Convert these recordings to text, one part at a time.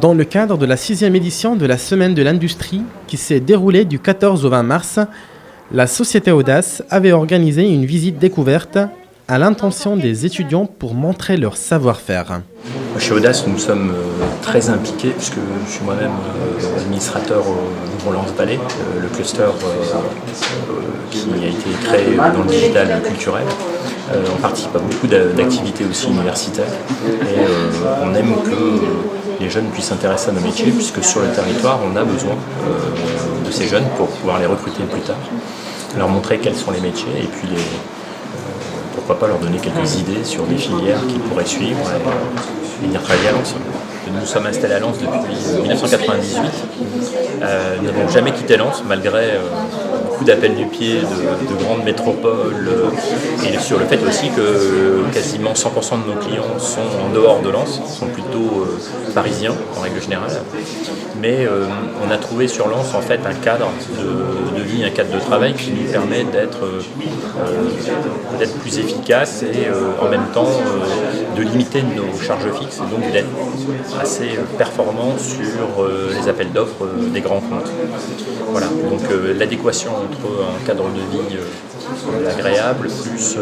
Dans le cadre de la 6e édition de la Semaine de l'Industrie, qui s'est déroulée du 14 au 20 mars, la société Audace avait organisé une visite découverte à l'intention des étudiants pour montrer leur savoir-faire. Chez Audace, nous sommes très impliqués, puisque je suis moi-même administrateur au Lance Valley, le cluster qui a été créé dans le digital culturel. On participe à beaucoup d'activités aussi universitaires et on aime que les jeunes puissent s'intéresser à nos métiers, puisque sur le territoire, on a besoin de ces jeunes pour pouvoir les recruter plus tard, leur montrer quels sont les métiers et puis pourquoi pas leur donner quelques idées sur des filières qu'ils pourraient suivre et venir travailler à Lens. Nous sommes installés à Lens depuis 1998. Nous n'avons jamais quitté Lens, malgré beaucoup d'appels du pied de grandes métropoles et sur le fait aussi que quasiment 100% de nos clients sont en dehors de Lens, sont plutôt parisiens en règle générale. Mais on a trouvé sur Lens en fait un cadre de vie, un cadre de travail qui nous permet d'être plus efficace et en même temps de limiter nos charges fixes et donc d'être assez performant sur les appels d'offres des grands comptes. Voilà, donc l'adéquation entre un cadre de vie agréable plus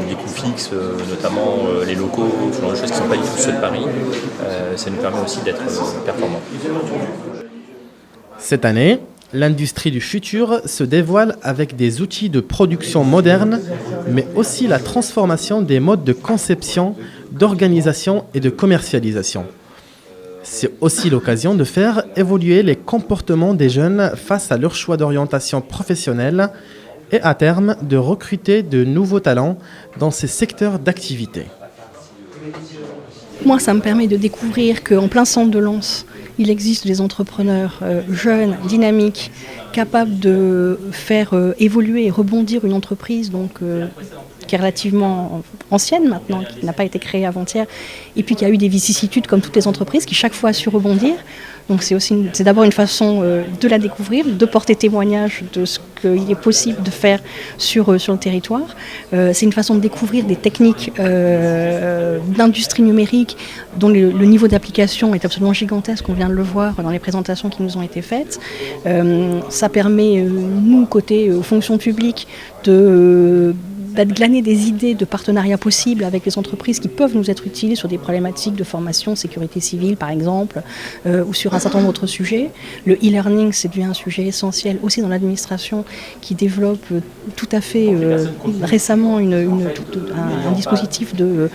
les coûts fixes, notamment les locaux, ce genre de choses qui ne sont pas du tout ceux de Paris, ça nous permet aussi d'être performants. Cette année, l'industrie du futur se dévoile avec des outils de production modernes, mais aussi la transformation des modes de conception, d'organisation et de commercialisation. C'est aussi l'occasion de faire évoluer les comportements des jeunes face à leur choix d'orientation professionnelle et à terme de recruter de nouveaux talents dans ces secteurs d'activité. Moi, ça me permet de découvrir qu'en plein centre de Lens, il existe des entrepreneurs jeunes, dynamiques, capables de faire évoluer et rebondir une entreprise qui est relativement ancienne maintenant, qui n'a pas été créée avant-hier, et puis qui a eu des vicissitudes comme toutes les entreprises, qui chaque fois a su rebondir. Donc c'est d'abord une façon de la découvrir, de porter témoignage de ce qu'il est possible de faire sur le territoire. C'est une façon de découvrir des techniques d'industrie numérique dont le niveau d'application est absolument gigantesque. On vient de le voir dans les présentations qui nous ont été faites. Ça permet, nous, côté fonction publique, de glaner des idées de partenariats possibles avec les entreprises qui peuvent nous être utiles sur des problématiques de formation, sécurité civile par exemple, ou sur un certain nombre d'autres sujets. Le e-learning, c'est devenu un sujet essentiel aussi dans l'administration qui développe tout à fait récemment un dispositif de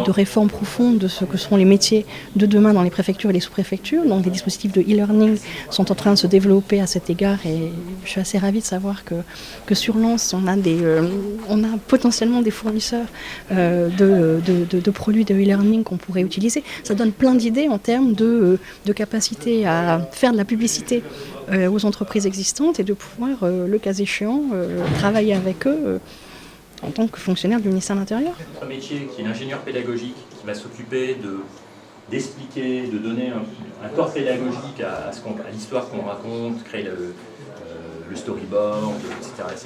réforme profonde de ce que seront les métiers de demain dans les préfectures et les sous-préfectures. Donc des dispositifs de e-learning sont en train de se développer à cet égard et je suis assez ravie de savoir que sur Lens, on a potentiellement des fournisseurs de produits de e-learning qu'on pourrait utiliser. Ça donne plein d'idées en termes de capacité à faire de la publicité aux entreprises existantes et de pouvoir, le cas échéant, travailler avec eux en tant que fonctionnaire du ministère de l'Intérieur. Un métier qui est l'ingénieur pédagogique qui va s'occuper d'expliquer, de donner un corps pédagogique à l'histoire qu'on raconte, créer le storyboard, etc.